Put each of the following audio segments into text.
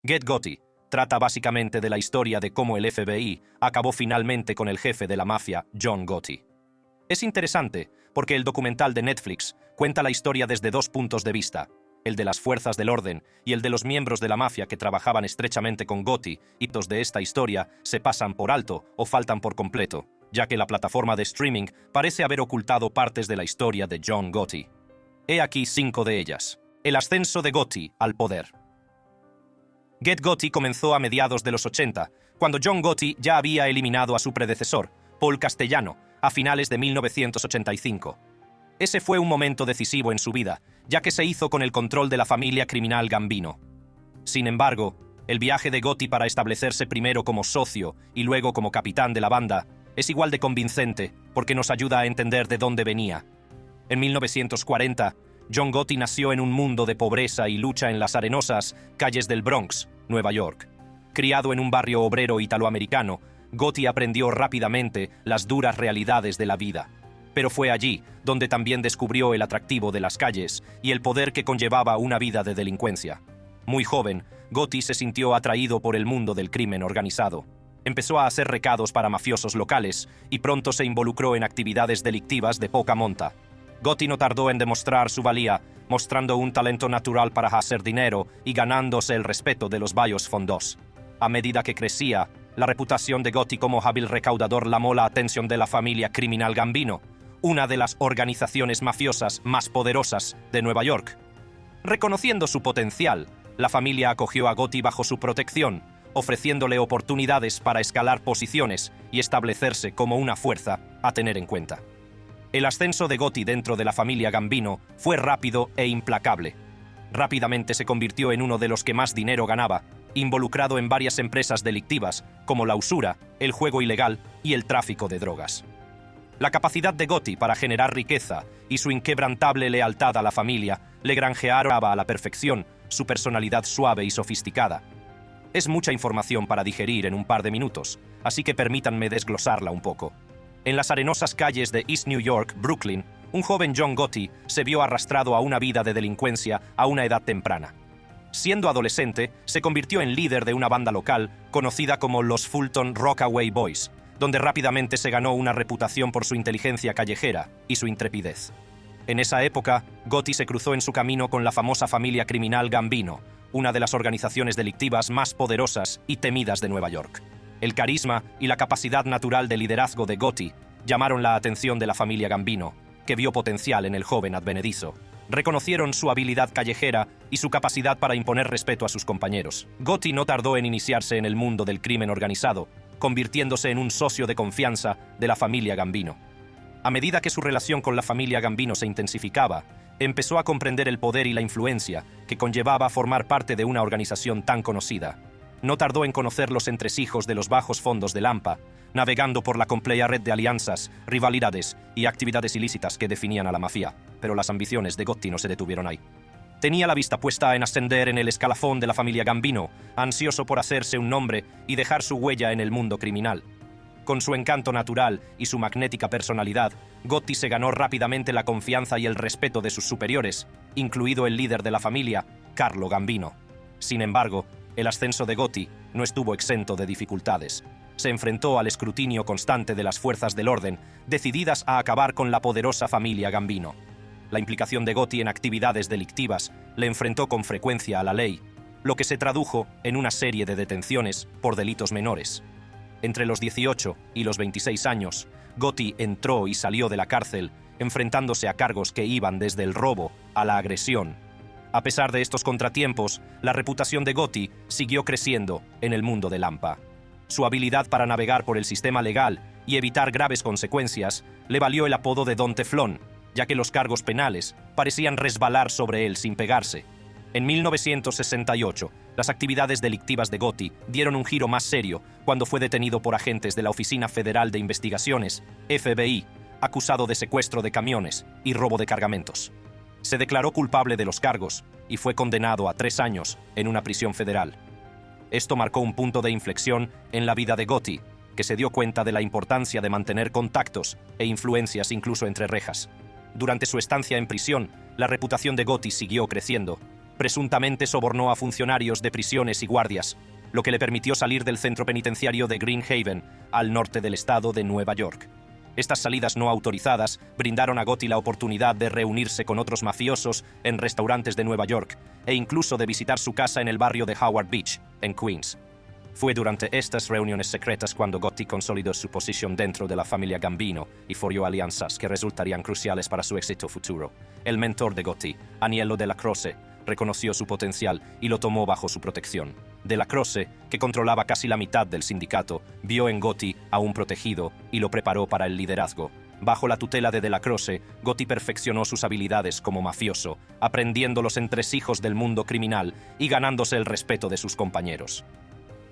Get Gotti trata básicamente de la historia de cómo el FBI acabó finalmente con el jefe de la mafia, John Gotti. Es interesante porque el documental de Netflix cuenta la historia desde dos puntos de vista, el de las fuerzas del orden y el de los miembros de la mafia que trabajaban estrechamente con Gotti. Hitos de esta historia se pasan por alto o faltan por completo, ya que la plataforma de streaming parece haber ocultado partes de la historia de John Gotti. He aquí 5 de ellas. El ascenso de Gotti al poder. Get Gotti comenzó a mediados de los 80, cuando John Gotti ya había eliminado a su predecesor, Paul Castellano, a finales de 1985. Ese fue un momento decisivo en su vida, ya que se hizo con el control de la familia criminal Gambino. Sin embargo, el viaje de Gotti para establecerse primero como socio y luego como capitán de la banda es igual de convincente porque nos ayuda a entender de dónde venía. En 1940, John Gotti nació en un mundo de pobreza y lucha en las arenosas calles del Bronx, Nueva York. Criado en un barrio obrero italoamericano, Gotti aprendió rápidamente las duras realidades de la vida. Pero fue allí donde también descubrió el atractivo de las calles y el poder que conllevaba una vida de delincuencia. Muy joven, Gotti se sintió atraído por el mundo del crimen organizado. Empezó a hacer recados para mafiosos locales y pronto se involucró en actividades delictivas de poca monta. Gotti no tardó en demostrar su valía, mostrando un talento natural para hacer dinero y ganándose el respeto de los bajos fondos. A medida que crecía, la reputación de Gotti como hábil recaudador llamó la atención de la familia criminal Gambino, una de las organizaciones mafiosas más poderosas de Nueva York. Reconociendo su potencial, la familia acogió a Gotti bajo su protección, ofreciéndole oportunidades para escalar posiciones y establecerse como una fuerza a tener en cuenta. El ascenso de Gotti dentro de la familia Gambino fue rápido e implacable. Rápidamente se convirtió en uno de los que más dinero ganaba, involucrado en varias empresas delictivas como la usura, el juego ilegal y el tráfico de drogas. La capacidad de Gotti para generar riqueza y su inquebrantable lealtad a la familia le granjearon a la perfección su personalidad suave y sofisticada. Es mucha información para digerir en un par de minutos, así que permítanme desglosarla un poco. En las arenosas calles de East New York, Brooklyn, un joven John Gotti se vio arrastrado a una vida de delincuencia a una edad temprana. Siendo adolescente, se convirtió en líder de una banda local conocida como los Fulton Rockaway Boys, donde rápidamente se ganó una reputación por su inteligencia callejera y su intrepidez. En esa época, Gotti se cruzó en su camino con la famosa familia criminal Gambino, una de las organizaciones delictivas más poderosas y temidas de Nueva York. El carisma y la capacidad natural de liderazgo de Gotti llamaron la atención de la familia Gambino, que vio potencial en el joven advenedizo. Reconocieron su habilidad callejera y su capacidad para imponer respeto a sus compañeros. Gotti no tardó en iniciarse en el mundo del crimen organizado, convirtiéndose en un socio de confianza de la familia Gambino. A medida que su relación con la familia Gambino se intensificaba, empezó a comprender el poder y la influencia que conllevaba formar parte de una organización tan conocida. No tardó en conocer los entresijos de los bajos fondos de Lampa, navegando por la compleja red de alianzas, rivalidades y actividades ilícitas que definían a la mafia, pero las ambiciones de Gotti no se detuvieron ahí. Tenía la vista puesta en ascender en el escalafón de la familia Gambino, ansioso por hacerse un nombre y dejar su huella en el mundo criminal. Con su encanto natural y su magnética personalidad, Gotti se ganó rápidamente la confianza y el respeto de sus superiores, incluido el líder de la familia, Carlo Gambino. Sin embargo, el ascenso de Gotti no estuvo exento de dificultades. Se enfrentó al escrutinio constante de las fuerzas del orden, decididas a acabar con la poderosa familia Gambino. La implicación de Gotti en actividades delictivas le enfrentó con frecuencia a la ley, lo que se tradujo en una serie de detenciones por delitos menores. Entre los 18 y los 26 años, Gotti entró y salió de la cárcel, enfrentándose a cargos que iban desde el robo a la agresión. A pesar de estos contratiempos, la reputación de Gotti siguió creciendo en el mundo de Lampa. Su habilidad para navegar por el sistema legal y evitar graves consecuencias le valió el apodo de Don Teflón, ya que los cargos penales parecían resbalar sobre él sin pegarse. En 1968, las actividades delictivas de Gotti dieron un giro más serio cuando fue detenido por agentes de la Oficina Federal de Investigaciones, FBI, acusado de secuestro de camiones y robo de cargamentos. Se declaró culpable de los cargos y fue condenado a 3 años en una prisión federal. Esto marcó un punto de inflexión en la vida de Gotti, que se dio cuenta de la importancia de mantener contactos e influencias incluso entre rejas. Durante su estancia en prisión, la reputación de Gotti siguió creciendo. presuntamente sobornó a funcionarios de prisiones y guardias, lo que le permitió salir del centro penitenciario de Green Haven, al norte del estado de Nueva York. Estas salidas no autorizadas brindaron a Gotti la oportunidad de reunirse con otros mafiosos en restaurantes de Nueva York e incluso de visitar su casa en el barrio de Howard Beach, en Queens. Fue durante estas reuniones secretas cuando Gotti consolidó su posición dentro de la familia Gambino y forjó alianzas que resultarían cruciales para su éxito futuro. El mentor de Gotti, Agnello Della Croce, reconoció su potencial y lo tomó bajo su protección. Della Croce, que controlaba casi la mitad del sindicato, vio en Gotti a un protegido y lo preparó para el liderazgo. Bajo la tutela de Della Croce, Gotti perfeccionó sus habilidades como mafioso, aprendiendo los entresijos del mundo criminal y ganándose el respeto de sus compañeros.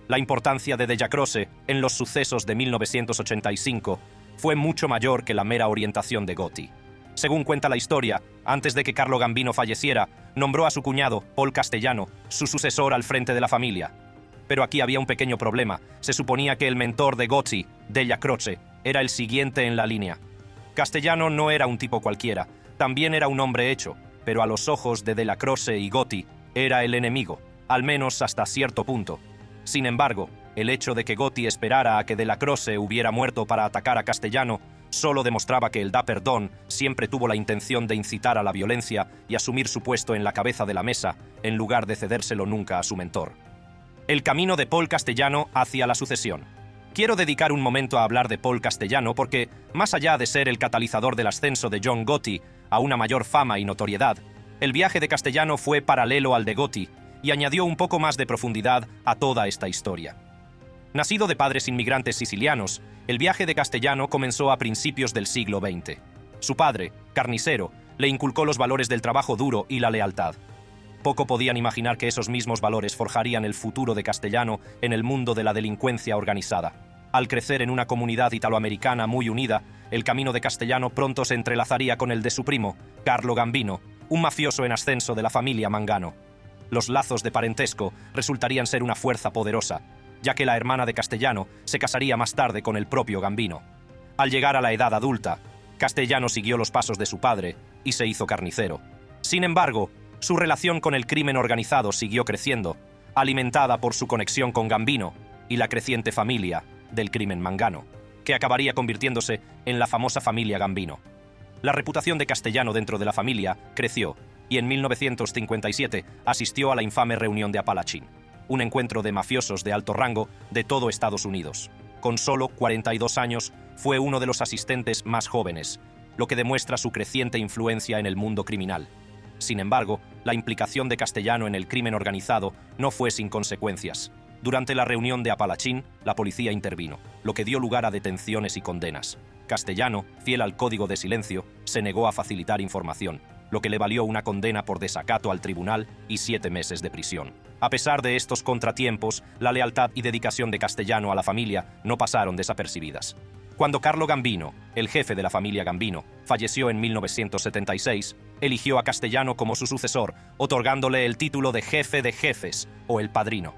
La importancia de Della Croce en los sucesos de 1985 fue mucho mayor que la mera orientación de Gotti. Según cuenta la historia, antes de que Carlo Gambino falleciera, nombró a su cuñado, Paul Castellano, su sucesor al frente de la familia. Pero aquí había un pequeño problema. Se suponía que el mentor de Gotti, Della Croce, era el siguiente en la línea. Castellano no era un tipo cualquiera, también era un hombre hecho, pero a los ojos de Della Croce y Gotti era el enemigo, al menos hasta cierto punto. Sin embargo, el hecho de que Gotti esperara a que Della Croce hubiera muerto para atacar a Castellano solo demostraba que el Dapper Don siempre tuvo la intención de incitar a la violencia y asumir su puesto en la cabeza de la mesa, en lugar de cedérselo nunca a su mentor. El camino de Paul Castellano hacia la sucesión. Quiero dedicar un momento a hablar de Paul Castellano porque, más allá de ser el catalizador del ascenso de John Gotti a una mayor fama y notoriedad, el viaje de Castellano fue paralelo al de Gotti y añadió un poco más de profundidad a toda esta historia. Nacido de padres inmigrantes sicilianos, el viaje de Castellano comenzó a principios del siglo XX. Su padre, carnicero, le inculcó los valores del trabajo duro y la lealtad. Poco podían imaginar que esos mismos valores forjarían el futuro de Castellano en el mundo de la delincuencia organizada. Al crecer en una comunidad italoamericana muy unida, el camino de Castellano pronto se entrelazaría con el de su primo, Carlo Gambino, un mafioso en ascenso de la familia Mangano. Los lazos de parentesco resultarían ser una fuerza poderosa, ya que la hermana de Castellano se casaría más tarde con el propio Gambino. Al llegar a la edad adulta, Castellano siguió los pasos de su padre y se hizo carnicero. Sin embargo, su relación con el crimen organizado siguió creciendo, alimentada por su conexión con Gambino y la creciente familia del crimen Mangano, que acabaría convirtiéndose en la famosa familia Gambino. La reputación de Castellano dentro de la familia creció y en 1957 asistió a la infame reunión de Apalachín, un encuentro de mafiosos de alto rango de todo Estados Unidos. Con solo 42 años, fue uno de los asistentes más jóvenes, lo que demuestra su creciente influencia en el mundo criminal. Sin embargo, la implicación de Castellano en el crimen organizado no fue sin consecuencias. Durante la reunión de Apalachín, la policía intervino, lo que dio lugar a detenciones y condenas. Castellano, fiel al código de silencio, se negó a facilitar información, lo que le valió una condena por desacato al tribunal y 7 meses de prisión. A pesar de estos contratiempos, la lealtad y dedicación de Castellano a la familia no pasaron desapercibidas. Cuando Carlo Gambino, el jefe de la familia Gambino, falleció en 1976, eligió a Castellano como su sucesor, otorgándole el título de jefe de jefes o el padrino.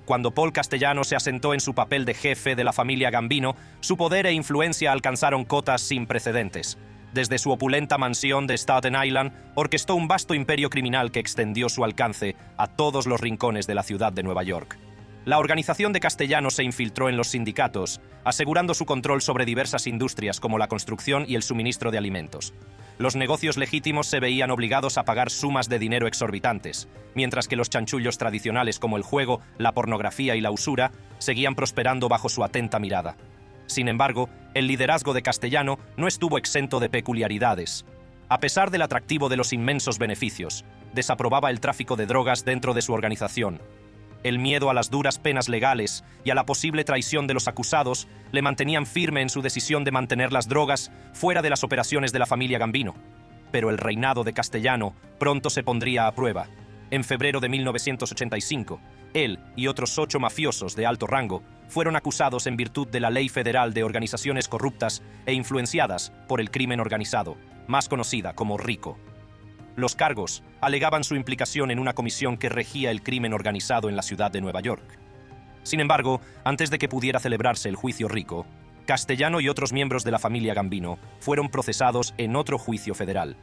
Cuando Paul Castellano se asentó en su papel de jefe de la familia Gambino, su poder e influencia alcanzaron cotas sin precedentes. Desde su opulenta mansión de Staten Island, orquestó un vasto imperio criminal que extendió su alcance a todos los rincones de la ciudad de Nueva York. La organización de Castellano se infiltró en los sindicatos, asegurando su control sobre diversas industrias como la construcción y el suministro de alimentos. Los negocios legítimos se veían obligados a pagar sumas de dinero exorbitantes, mientras que los chanchullos tradicionales como el juego, la pornografía y la usura seguían prosperando bajo su atenta mirada. Sin embargo, el liderazgo de Castellano no estuvo exento de peculiaridades. A pesar del atractivo de los inmensos beneficios, desaprobaba el tráfico de drogas dentro de su organización. El miedo a las duras penas legales y a la posible traición de los acusados le mantenían firme en su decisión de mantener las drogas fuera de las operaciones de la familia Gambino. Pero el reinado de Castellano pronto se pondría a prueba. En febrero de 1985, él y otros 8 mafiosos de alto rango fueron acusados en virtud de la Ley Federal de Organizaciones Corruptas e influenciadas por el crimen organizado, más conocida como RICO. Los cargos alegaban su implicación en una comisión que regía el crimen organizado en la ciudad de Nueva York. Sin embargo, antes de que pudiera celebrarse el juicio RICO, Castellano y otros miembros de la familia Gambino fueron procesados en otro juicio federal.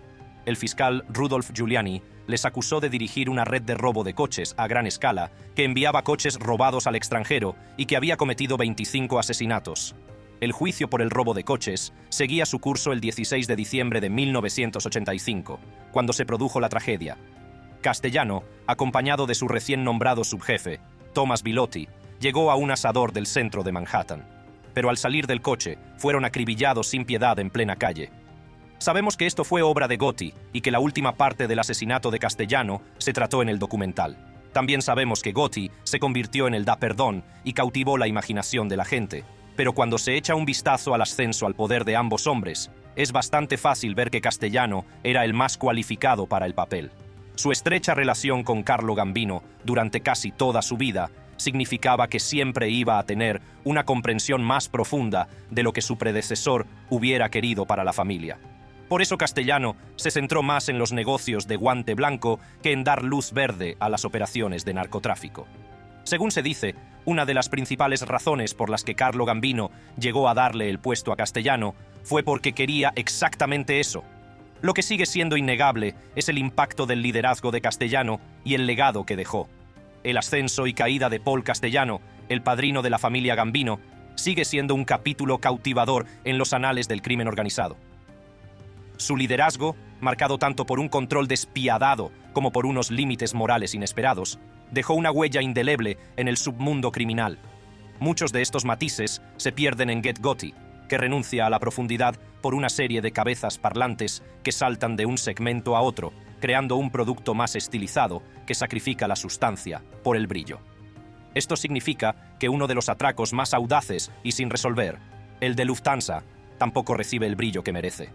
El fiscal Rudolph Giuliani les acusó de dirigir una red de robo de coches a gran escala que enviaba coches robados al extranjero y que había cometido 25 asesinatos. El juicio por el robo de coches seguía su curso el 16 de diciembre de 1985, cuando se produjo la tragedia. Castellano, acompañado de su recién nombrado subjefe, Thomas Bilotti, llegó a un asador del centro de Manhattan. Pero al salir del coche, fueron acribillados sin piedad en plena calle. Sabemos que esto fue obra de Gotti y que la última parte del asesinato de Castellano se trató en el documental. También sabemos que Gotti se convirtió en el da perdón y cautivó la imaginación de la gente. Pero cuando se echa un vistazo al ascenso al poder de ambos hombres, es bastante fácil ver que Castellano era el más cualificado para el papel. Su estrecha relación con Carlo Gambino durante casi toda su vida significaba que siempre iba a tener una comprensión más profunda de lo que su predecesor hubiera querido para la familia. Por eso Castellano se centró más en los negocios de guante blanco que en dar luz verde a las operaciones de narcotráfico. Según se dice, una de las principales razones por las que Carlo Gambino llegó a darle el puesto a Castellano fue porque quería exactamente eso. Lo que sigue siendo innegable es el impacto del liderazgo de Castellano y el legado que dejó. El ascenso y caída de Paul Castellano, el padrino de la familia Gambino, sigue siendo un capítulo cautivador en los anales del crimen organizado. Su liderazgo, marcado tanto por un control despiadado como por unos límites morales inesperados, dejó una huella indeleble en el submundo criminal. Muchos de estos matices se pierden en Get Gotti, que renuncia a la profundidad por una serie de cabezas parlantes que saltan de un segmento a otro, creando un producto más estilizado que sacrifica la sustancia por el brillo. Esto significa que uno de los atracos más audaces y sin resolver, el de Lufthansa, tampoco recibe el brillo que merece.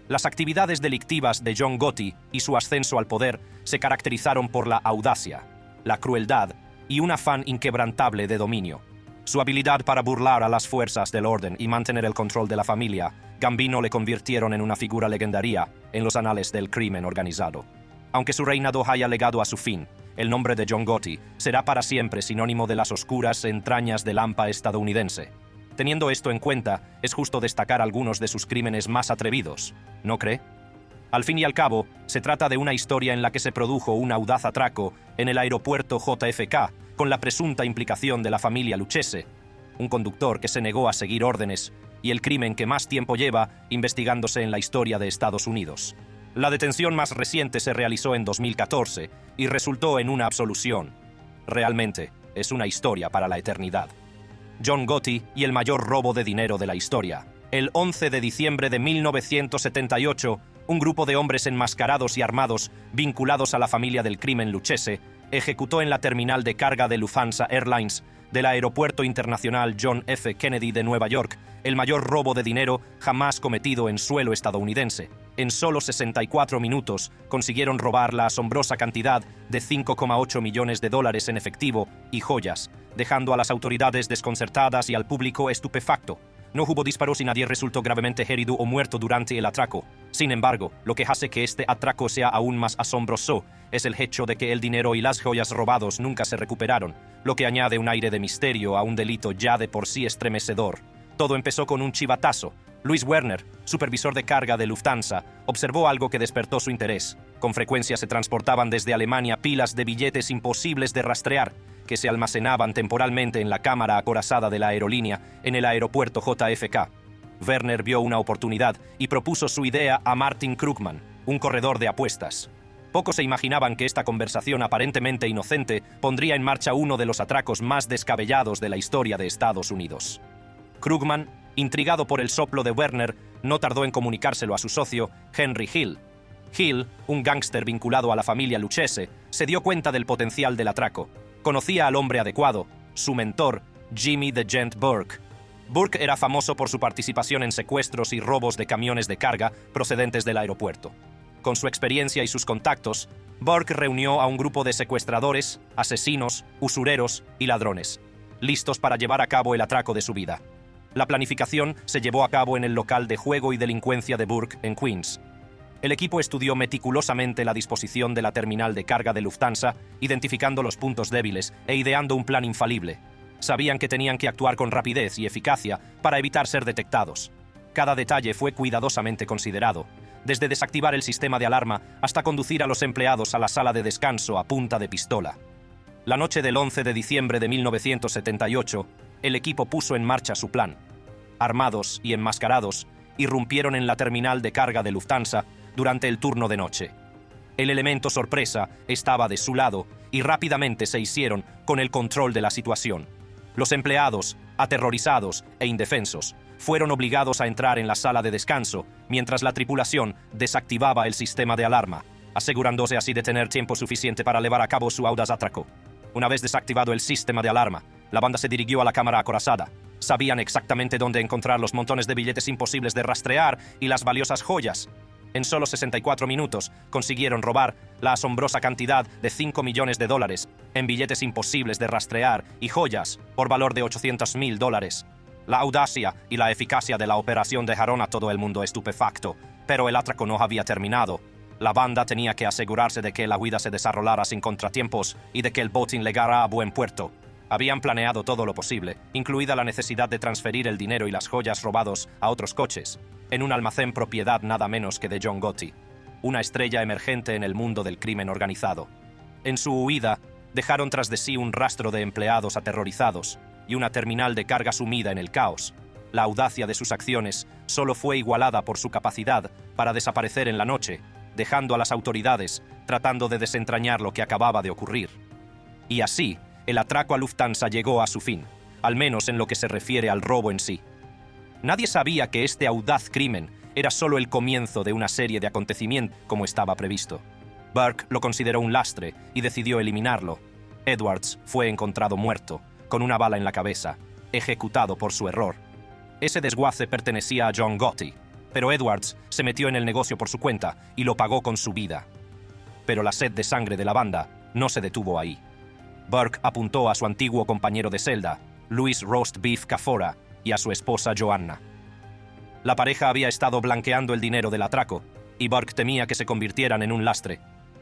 Las actividades delictivas de John Gotti y su ascenso al poder se caracterizaron por la audacia, la crueldad y un afán inquebrantable de dominio. Su habilidad para burlar a las fuerzas del orden y mantener el control de la familia, Gambino le convirtieron en una figura legendaria en los anales del crimen organizado. Aunque su reinado haya llegado a su fin, el nombre de John Gotti será para siempre sinónimo de las oscuras entrañas del AMPA estadounidense. Teniendo esto en cuenta, es justo destacar algunos de sus crímenes más atrevidos, ¿no cree? Al fin y al cabo, se trata de una historia en la que se produjo un audaz atraco en el aeropuerto JFK, con la presunta implicación de la familia Lucchese, un conductor que se negó a seguir órdenes, y el crimen que más tiempo lleva investigándose en la historia de Estados Unidos. La detención más reciente se realizó en 2014 y resultó en una absolución. Realmente, es una historia para la eternidad. John Gotti y el mayor robo de dinero de la historia. El 11 de diciembre de 1978, un grupo de hombres enmascarados y armados vinculados a la familia del crimen Lucchese ejecutó en la terminal de carga de Lufthansa Airlines del Aeropuerto Internacional John F. Kennedy de Nueva York el mayor robo de dinero jamás cometido en suelo estadounidense. En solo 64 minutos consiguieron robar la asombrosa cantidad de $5,8 millones en efectivo y joyas, dejando a las autoridades desconcertadas y al público estupefacto. No hubo disparos y nadie resultó gravemente herido o muerto durante el atraco. Sin embargo, lo que hace que este atraco sea aún más asombroso es el hecho de que el dinero y las joyas robados nunca se recuperaron, lo que añade un aire de misterio a un delito ya de por sí estremecedor. Todo empezó con un chivatazo. Louis Werner, supervisor de carga de Lufthansa, observó algo que despertó su interés. Con frecuencia se transportaban desde Alemania pilas de billetes imposibles de rastrear, que se almacenaban temporalmente en la cámara acorazada de la aerolínea en el aeropuerto JFK. Werner vio una oportunidad y propuso su idea a Martin Krugman, un corredor de apuestas. Pocos se imaginaban que esta conversación aparentemente inocente pondría en marcha uno de los atracos más descabellados de la historia de Estados Unidos. Krugman, intrigado por el soplo de Werner, no tardó en comunicárselo a su socio, Henry Hill. Hill, un gángster vinculado a la familia Lucchese, se dio cuenta del potencial del atraco. Conocía al hombre adecuado, su mentor, Jimmy the Gent Burke. Burke era famoso por su participación en secuestros y robos de camiones de carga procedentes del aeropuerto. Con su experiencia y sus contactos, Burke reunió a un grupo de secuestradores, asesinos, usureros y ladrones, listos para llevar a cabo el atraco de su vida. La planificación se llevó a cabo en el local de juego y delincuencia de Burke en Queens. El equipo estudió meticulosamente la disposición de la terminal de carga de Lufthansa, identificando los puntos débiles e ideando un plan infalible. Sabían que tenían que actuar con rapidez y eficacia para evitar ser detectados. Cada detalle fue cuidadosamente considerado, desde desactivar el sistema de alarma hasta conducir a los empleados a la sala de descanso a punta de pistola. La noche del 11 de diciembre de 1978, el equipo puso en marcha su plan. Armados y enmascarados, irrumpieron en la terminal de carga de Lufthansa durante el turno de noche. El elemento sorpresa estaba de su lado y rápidamente se hicieron con el control de la situación. Los empleados, aterrorizados e indefensos, fueron obligados a entrar en la sala de descanso mientras la tripulación desactivaba el sistema de alarma, asegurándose así de tener tiempo suficiente para llevar a cabo su audaz atraco. Una vez desactivado el sistema de alarma, la banda se dirigió a la cámara acorazada. Sabían exactamente dónde encontrar los montones de billetes imposibles de rastrear y las valiosas joyas. En solo 64 minutos consiguieron robar la asombrosa cantidad de $5 millones en billetes imposibles de rastrear y joyas por valor de $800,000. La audacia y la eficacia de la operación dejaron a todo el mundo estupefacto, pero el atraco no había terminado. La banda tenía que asegurarse de que la huida se desarrollara sin contratiempos y de que el botín llegara a buen puerto. Habían planeado todo lo posible, incluida la necesidad de transferir el dinero y las joyas robados a otros coches, en un almacén propiedad nada menos que de John Gotti, una estrella emergente en el mundo del crimen organizado. En su huida, dejaron tras de sí un rastro de empleados aterrorizados y una terminal de carga sumida en el caos. La audacia de sus acciones solo fue igualada por su capacidad para desaparecer en la noche, dejando a las autoridades tratando de desentrañar lo que acababa de ocurrir. Y así, el atraco a Lufthansa llegó a su fin, al menos en lo que se refiere al robo en sí. Nadie sabía que este audaz crimen era solo el comienzo de una serie de acontecimientos como estaba previsto. Burke lo consideró un lastre y decidió eliminarlo. Edwards fue encontrado muerto, con una bala en la cabeza, ejecutado por su error. Ese desguace pertenecía a John Gotti, pero Edwards se metió en el negocio por su cuenta y lo pagó con su vida. Pero la sed de sangre de la banda no se detuvo ahí. Burke apuntó a su antiguo compañero de celda, Louis Roast Beef Cafora, y a su esposa Joanna. La pareja había estado blanqueando el dinero del atraco, y Burke temía que se convirtieran en un lastre.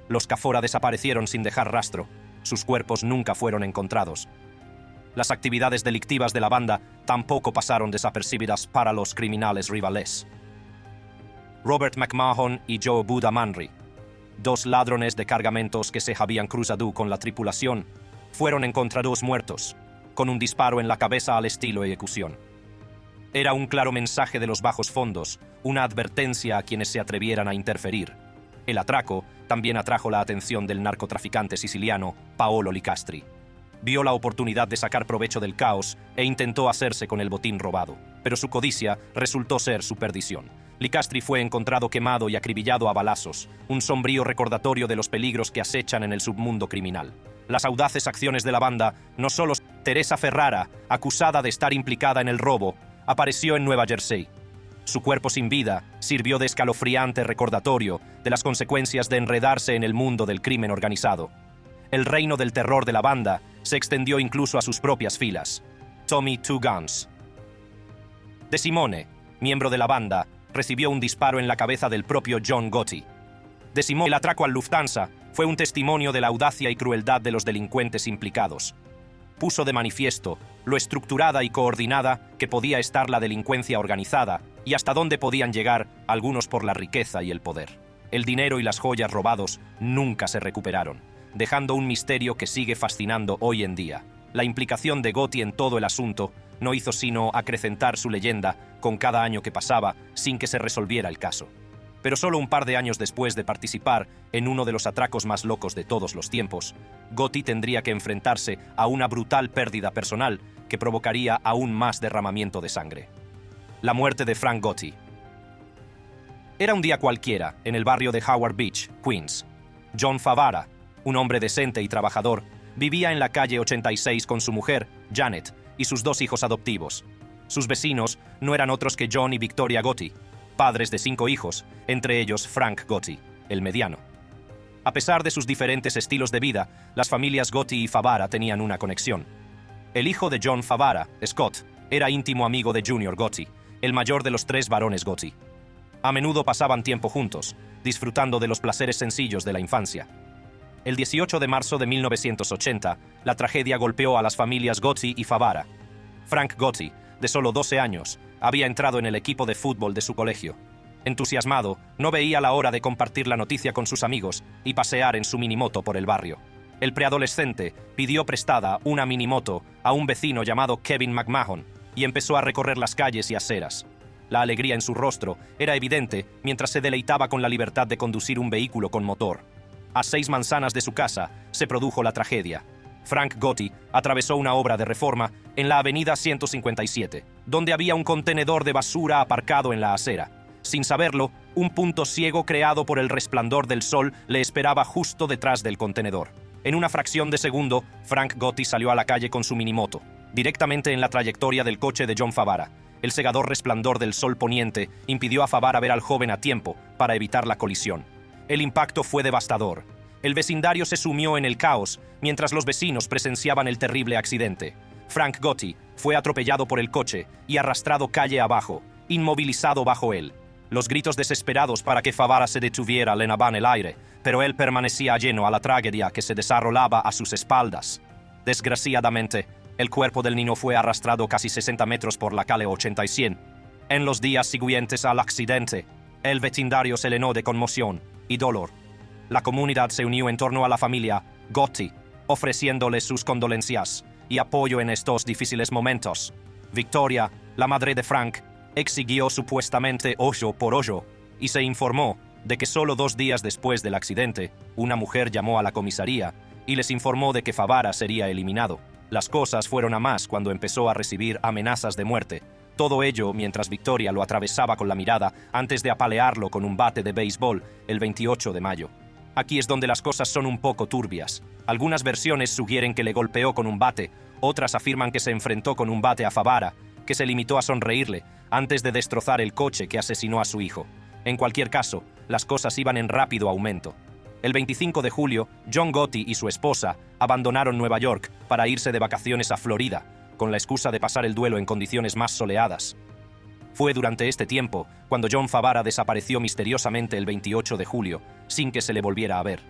Los Cafora desaparecieron sin dejar rastro. Sus cuerpos nunca fueron encontrados. Las actividades delictivas de la banda tampoco pasaron desapercibidas para los criminales rivales. Robert McMahon y Joe Buddha Manry, dos ladrones de cargamentos que se habían cruzado con la tripulación, fueron encontrados muertos, con un disparo en la cabeza al estilo ejecución. Era un claro mensaje de los bajos fondos, una advertencia a quienes se atrevieran a interferir. El atraco también atrajo la atención del narcotraficante siciliano Paolo Licastri. Vio la oportunidad de sacar provecho del caos e intentó hacerse con el botín robado, pero su codicia resultó ser su perdición. Licastri fue encontrado quemado y acribillado a balazos, un sombrío recordatorio de los peligros que acechan en el submundo criminal. Las audaces acciones de la banda, no solo Teresa Ferrara, acusada de estar implicada en el robo, apareció en Nueva Jersey. Su cuerpo sin vida sirvió de escalofriante recordatorio de las consecuencias de enredarse en el mundo del crimen organizado. El reino del terror de la banda se extendió incluso a sus propias filas. Tommy Two Guns. De Simone, miembro de la banda, recibió un disparo en la cabeza del propio John Gotti. De Simone, el atraco al Lufthansa fue un testimonio de la audacia y crueldad de los delincuentes implicados. Puso de manifiesto lo estructurada y coordinada que podía estar la delincuencia organizada y hasta dónde podían llegar algunos por la riqueza y el poder. El dinero y las joyas robados nunca se recuperaron, dejando un misterio que sigue fascinando hoy en día. La implicación de Gotti en todo el asunto no hizo sino acrecentar su leyenda con cada año que pasaba sin que se resolviera el caso. Pero solo un par de años después de participar en uno de los atracos más locos de todos los tiempos, Gotti tendría que enfrentarse a una brutal pérdida personal que provocaría aún más derramamiento de sangre. La muerte de Frank Gotti. Era un día cualquiera en el barrio de Howard Beach, Queens. John Favara, un hombre decente y trabajador, vivía en la calle 86 con su mujer, Janet, y sus dos hijos adoptivos. Sus vecinos no eran otros que John y Victoria Gotti, padres de 5 hijos, entre ellos Frank Gotti, el mediano. A pesar de sus diferentes estilos de vida, las familias Gotti y Favara tenían una conexión. El hijo de John Favara, Scott, era íntimo amigo de Junior Gotti, el mayor de los 3 varones Gotti. A menudo pasaban tiempo juntos, disfrutando de los placeres sencillos de la infancia. El 18 de marzo de 1980, la tragedia golpeó a las familias Gotti y Favara. Frank Gotti, de solo 12 años, había entrado en el equipo de fútbol de su colegio. Entusiasmado, no veía la hora de compartir la noticia con sus amigos y pasear en su minimoto por el barrio. El preadolescente pidió prestada una minimoto a un vecino llamado Kevin McMahon y empezó a recorrer las calles y aceras. La alegría en su rostro era evidente mientras se deleitaba con la libertad de conducir un vehículo con motor. A 6 manzanas de su casa se produjo la tragedia. Frank Gotti atravesó una obra de reforma en la avenida 157, donde había un contenedor de basura aparcado en la acera. Sin saberlo, un punto ciego creado por el resplandor del sol le esperaba justo detrás del contenedor. En una fracción de segundo, Frank Gotti salió a la calle con su minimoto, directamente en la trayectoria del coche de John Favara. El cegador resplandor del sol poniente impidió a Favara ver al joven a tiempo para evitar la colisión. El impacto fue devastador. El vecindario se sumió en el caos mientras los vecinos presenciaban el terrible accidente. Frank Gotti fue atropellado por el coche y arrastrado calle abajo, inmovilizado bajo él. Los gritos desesperados para que Favara se detuviera llenaban el aire, pero él permanecía ajeno a la tragedia que se desarrollaba a sus espaldas. Desgraciadamente, el cuerpo del niño fue arrastrado casi 60 metros por la calle 80 y 100. En los días siguientes al accidente, el vecindario se llenó de conmoción y dolor. La comunidad se unió en torno a la familia Gotti, ofreciéndole sus condolencias y apoyo en estos difíciles momentos. Victoria, la madre de Frank, exigió supuestamente hoyo por hoyo y se informó de que solo 2 días después del accidente, una mujer llamó a la comisaría y les informó de que Favara sería eliminado. Las cosas fueron a más cuando empezó a recibir amenazas de muerte. Todo ello mientras Victoria lo atravesaba con la mirada antes de apalearlo con un bate de béisbol el 28 de mayo. Aquí es donde las cosas son un poco turbias. Algunas versiones sugieren que le golpeó con un bate, otras afirman que se enfrentó con un bate a Favara, que se limitó a sonreírle antes de destrozar el coche que asesinó a su hijo. En cualquier caso, las cosas iban en rápido aumento. El 25 de julio, John Gotti y su esposa abandonaron Nueva York para irse de vacaciones a Florida, con la excusa de pasar el duelo en condiciones más soleadas. Fue durante este tiempo cuando John Favara desapareció misteriosamente el 28 de julio, sin que se le volviera a ver.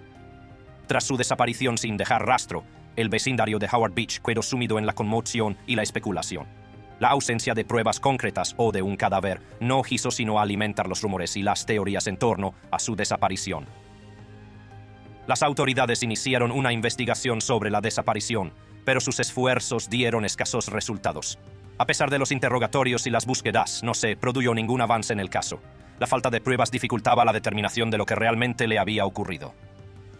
Tras su desaparición sin dejar rastro, el vecindario de Howard Beach quedó sumido en la conmoción y la especulación. La ausencia de pruebas concretas o de un cadáver no hizo sino alimentar los rumores y las teorías en torno a su desaparición. Las autoridades iniciaron una investigación sobre la desaparición, pero sus esfuerzos dieron escasos resultados. A pesar de los interrogatorios y las búsquedas, no se produjo ningún avance en el caso. La falta de pruebas dificultaba la determinación de lo que realmente le había ocurrido.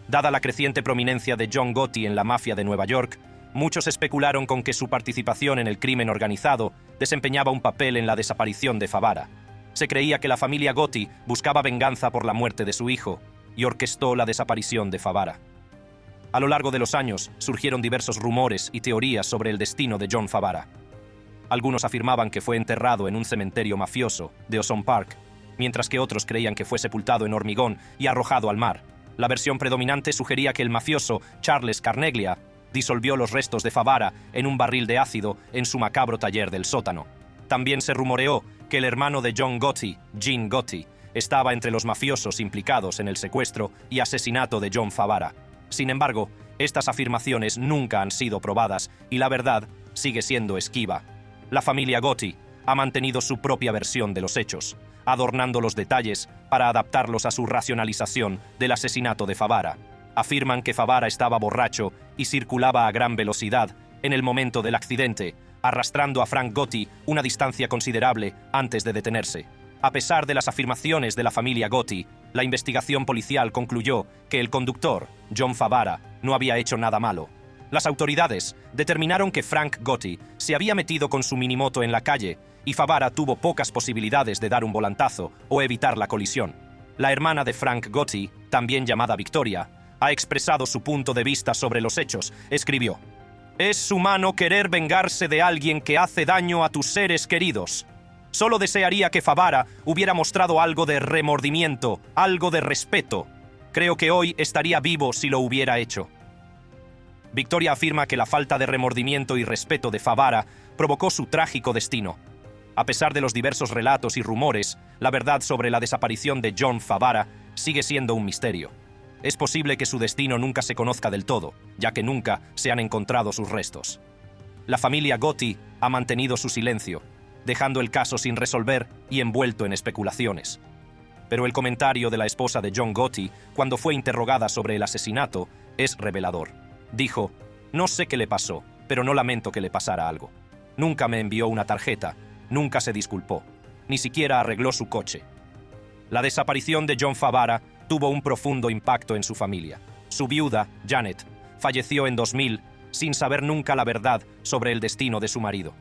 Dada la creciente prominencia de John Gotti en la mafia de Nueva York, muchos especularon con que su participación en el crimen organizado desempeñaba un papel en la desaparición de Favara. Se creía que la familia Gotti buscaba venganza por la muerte de su hijo y orquestó la desaparición de Favara. A lo largo de los años surgieron diversos rumores y teorías sobre el destino de John Favara. Algunos afirmaban que fue enterrado en un cementerio mafioso de Ozone Park, mientras que otros creían que fue sepultado en hormigón y arrojado al mar. La versión predominante sugería que el mafioso Charles Carneglia disolvió los restos de Favara en un barril de ácido en su macabro taller del sótano. También se rumoreó que el hermano de John Gotti, Gene Gotti, estaba entre los mafiosos implicados en el secuestro y asesinato de John Favara. Sin embargo, estas afirmaciones nunca han sido probadas y la verdad sigue siendo esquiva. La familia Gotti ha mantenido su propia versión de los hechos, adornando los detalles para adaptarlos a su racionalización del asesinato de Favara. Afirman que Favara estaba borracho y circulaba a gran velocidad en el momento del accidente, arrastrando a Frank Gotti una distancia considerable antes de detenerse. A pesar de las afirmaciones de la familia Gotti, la investigación policial concluyó que el conductor, John Favara, no había hecho nada malo. Las autoridades determinaron que Frank Gotti se había metido con su minimoto en la calle y Favara tuvo pocas posibilidades de dar un volantazo o evitar la colisión. La hermana de Frank Gotti, también llamada Victoria, ha expresado su punto de vista sobre los hechos. Escribió: «Es humano querer vengarse de alguien que hace daño a tus seres queridos. Solo desearía que Favara hubiera mostrado algo de remordimiento, algo de respeto. Creo que hoy estaría vivo si lo hubiera hecho». Victoria afirma que la falta de remordimiento y respeto de Favara provocó su trágico destino. A pesar de los diversos relatos y rumores, la verdad sobre la desaparición de John Favara sigue siendo un misterio. Es posible que su destino nunca se conozca del todo, ya que nunca se han encontrado sus restos. La familia Gotti ha mantenido su silencio, dejando el caso sin resolver y envuelto en especulaciones. Pero el comentario de la esposa de John Gotti, cuando fue interrogada sobre el asesinato, es revelador. Dijo: «No sé qué le pasó, pero no lamento que le pasara algo. Nunca me envió una tarjeta, nunca se disculpó, ni siquiera arregló su coche». La desaparición de John Favara tuvo un profundo impacto en su familia. Su viuda, Janet, falleció en 2000 sin saber nunca la verdad sobre el destino de su marido.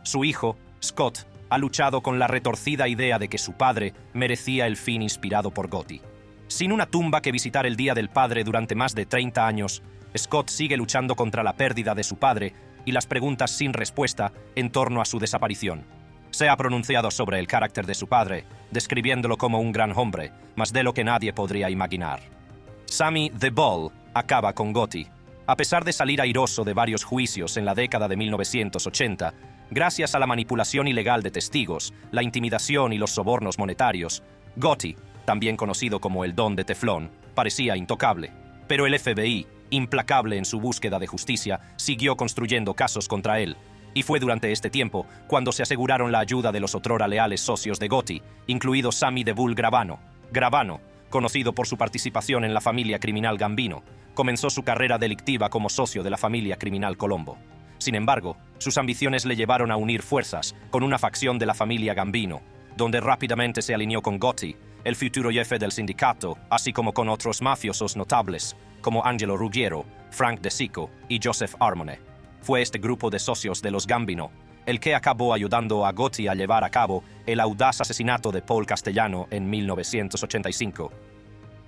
Su hijo, Scott, ha luchado con la retorcida idea de que su padre merecía el fin inspirado por Gotti. Sin una tumba que visitar el Día del Padre durante más de 30 años, Scott sigue luchando contra la pérdida de su padre y las preguntas sin respuesta en torno a su desaparición. Se ha pronunciado sobre el carácter de su padre, describiéndolo como un gran hombre, más de lo que nadie podría imaginar. Sammy The Bull acaba con Gotti. A pesar de salir airoso de varios juicios en la década de 1980, gracias a la manipulación ilegal de testigos, la intimidación y los sobornos monetarios, Gotti, también conocido como el Don de Teflón, parecía intocable. Pero el FBI, implacable en su búsqueda de justicia, siguió construyendo casos contra él. Y fue durante este tiempo cuando se aseguraron la ayuda de los otrora leales socios de Gotti, incluido Sammy The Bull Gravano. Gravano, conocido por su participación en la familia criminal Gambino, comenzó su carrera delictiva como socio de la familia criminal Colombo. Sin embargo, sus ambiciones le llevaron a unir fuerzas con una facción de la familia Gambino, donde rápidamente se alineó con Gotti, el futuro jefe del sindicato, así como con otros mafiosos notables, como Angelo Ruggiero, Frank De Sico y Joseph Armone. Fue este grupo de socios de los Gambino el que acabó ayudando a Gotti a llevar a cabo el audaz asesinato de Paul Castellano en 1985.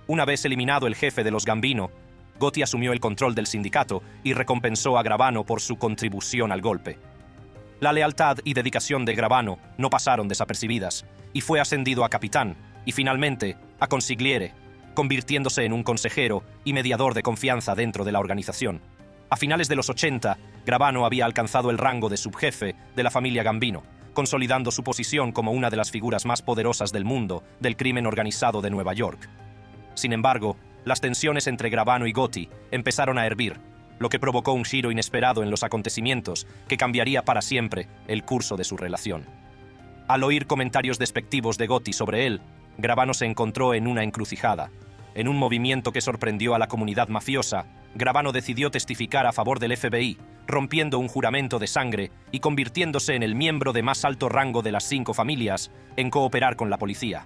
Una vez eliminado el jefe de los Gambino, Gotti asumió el control del sindicato y recompensó a Gravano por su contribución al golpe. La lealtad y dedicación de Gravano no pasaron desapercibidas, y fue ascendido a capitán, y finalmente a consigliere, convirtiéndose en un consejero y mediador de confianza dentro de la organización. A finales de los 80, Gravano había alcanzado el rango de subjefe de la familia Gambino, consolidando su posición como una de las figuras más poderosas del mundo del crimen organizado de Nueva York. Sin embargo, las tensiones entre Gravano y Gotti empezaron a hervir, lo que provocó un giro inesperado en los acontecimientos que cambiaría para siempre el curso de su relación. Al oír comentarios despectivos de Gotti sobre él, Gravano se encontró en una encrucijada. En un movimiento que sorprendió a la comunidad mafiosa, Gravano decidió testificar a favor del FBI, rompiendo un juramento de sangre y convirtiéndose en el miembro de más alto rango de las 5 familias en cooperar con la policía.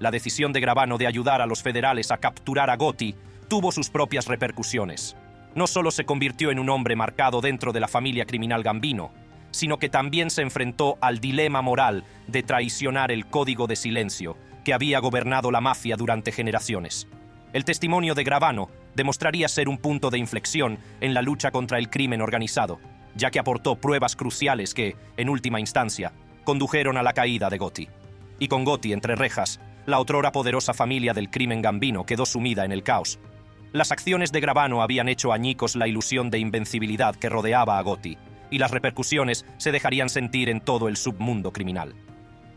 La decisión de Gravano de ayudar a los federales a capturar a Gotti tuvo sus propias repercusiones. No solo se convirtió en un hombre marcado dentro de la familia criminal Gambino, sino que también se enfrentó al dilema moral de traicionar el código de silencio que había gobernado la mafia durante generaciones. El testimonio de Gravano demostraría ser un punto de inflexión en la lucha contra el crimen organizado, ya que aportó pruebas cruciales que, en última instancia, condujeron a la caída de Gotti. Y con Gotti entre rejas, la otrora poderosa familia del crimen Gambino quedó sumida en el caos. Las acciones de Gravano habían hecho añicos la ilusión de invencibilidad que rodeaba a Gotti, y las repercusiones se dejarían sentir en todo el submundo criminal.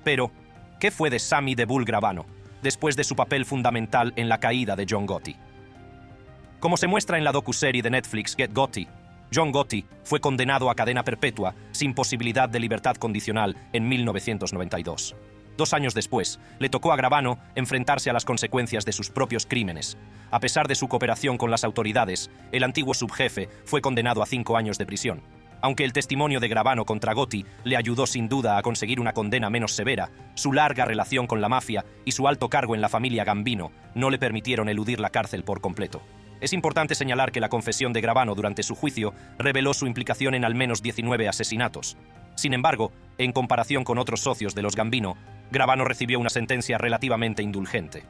Pero, ¿qué fue de Sammy The Bull Gravano después de su papel fundamental en la caída de John Gotti? Como se muestra en la docuserie de Netflix Get Gotti, John Gotti fue condenado a cadena perpetua sin posibilidad de libertad condicional en 1992. 2 años después, le tocó a Gravano enfrentarse a las consecuencias de sus propios crímenes. A pesar de su cooperación con las autoridades, el antiguo subjefe fue condenado a 5 años de prisión. Aunque el testimonio de Gravano contra Gotti le ayudó sin duda a conseguir una condena menos severa, su larga relación con la mafia y su alto cargo en la familia Gambino no le permitieron eludir la cárcel por completo. Es importante señalar que la confesión de Gravano durante su juicio reveló su implicación en al menos 19 asesinatos. Sin embargo, en comparación con otros socios de los Gambino, Gravano recibió una sentencia relativamente indulgente.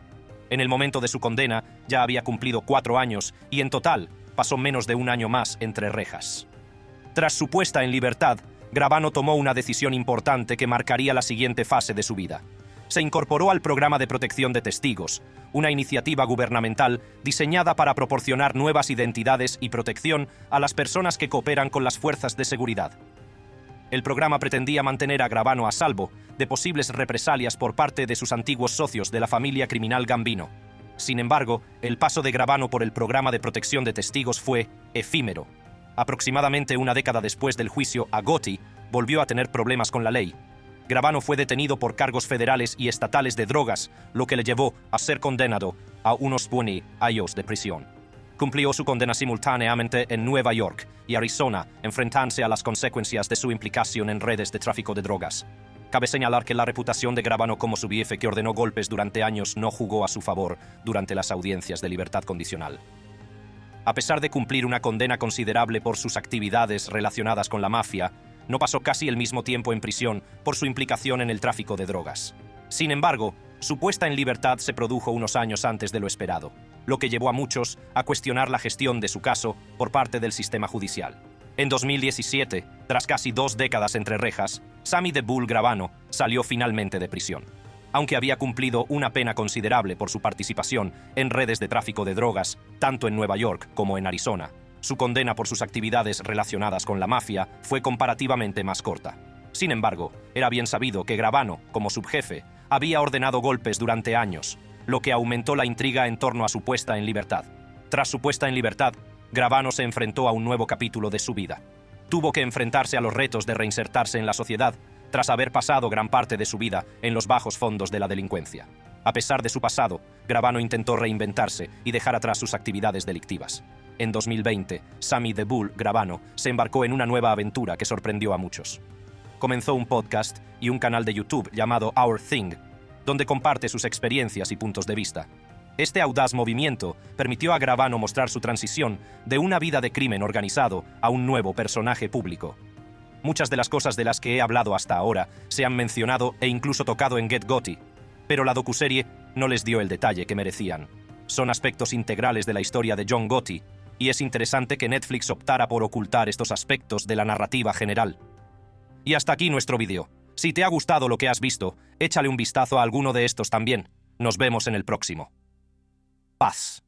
En el momento de su condena, ya había cumplido 4 años y en total pasó menos de 1 año más entre rejas. Tras su puesta en libertad, Gravano tomó una decisión importante que marcaría la siguiente fase de su vida. Se incorporó al Programa de Protección de Testigos, una iniciativa gubernamental diseñada para proporcionar nuevas identidades y protección a las personas que cooperan con las fuerzas de seguridad. El programa pretendía mantener a Gravano a salvo de posibles represalias por parte de sus antiguos socios de la familia criminal Gambino. Sin embargo, el paso de Gravano por el Programa de Protección de Testigos fue efímero. Aproximadamente 1 década después del juicio a Gotti, volvió a tener problemas con la ley. Gravano fue detenido por cargos federales y estatales de drogas, lo que le llevó a ser condenado a unos buenos años de prisión. Cumplió su condena simultáneamente en Nueva York y Arizona, enfrentándose a las consecuencias de su implicación en redes de tráfico de drogas. Cabe señalar que la reputación de Gravano como su jefe que ordenó golpes durante años no jugó a su favor durante las audiencias de libertad condicional. A pesar de cumplir una condena considerable por sus actividades relacionadas con la mafia, no pasó casi el mismo tiempo en prisión por su implicación en el tráfico de drogas. Sin embargo, su puesta en libertad se produjo unos años antes de lo esperado, lo que llevó a muchos a cuestionar la gestión de su caso por parte del sistema judicial. En 2017, tras casi 2 décadas entre rejas, Sammy the Bull Gravano salió finalmente de prisión. Aunque había cumplido una pena considerable por su participación en redes de tráfico de drogas, tanto en Nueva York como en Arizona, su condena por sus actividades relacionadas con la mafia fue comparativamente más corta. Sin embargo, era bien sabido que Gravano, como subjefe, había ordenado golpes durante años, lo que aumentó la intriga en torno a su puesta en libertad. Tras su puesta en libertad, Gravano se enfrentó a un nuevo capítulo de su vida. Tuvo que enfrentarse a los retos de reinsertarse en la sociedad, tras haber pasado gran parte de su vida en los bajos fondos de la delincuencia. A pesar de su pasado, Gravano intentó reinventarse y dejar atrás sus actividades delictivas. En 2020, Sammy the Bull Gravano se embarcó en una nueva aventura que sorprendió a muchos. Comenzó un podcast y un canal de YouTube llamado Our Thing, donde comparte sus experiencias y puntos de vista. Este audaz movimiento permitió a Gravano mostrar su transición de una vida de crimen organizado a un nuevo personaje público. Muchas de las cosas de las que he hablado hasta ahora se han mencionado e incluso tocado en Get Gotti, pero la docuserie no les dio el detalle que merecían. Son aspectos integrales de la historia de John Gotti, y es interesante que Netflix optara por ocultar estos aspectos de la narrativa general. Y hasta aquí nuestro vídeo. Si te ha gustado lo que has visto, échale un vistazo a alguno de estos también. Nos vemos en el próximo. Paz.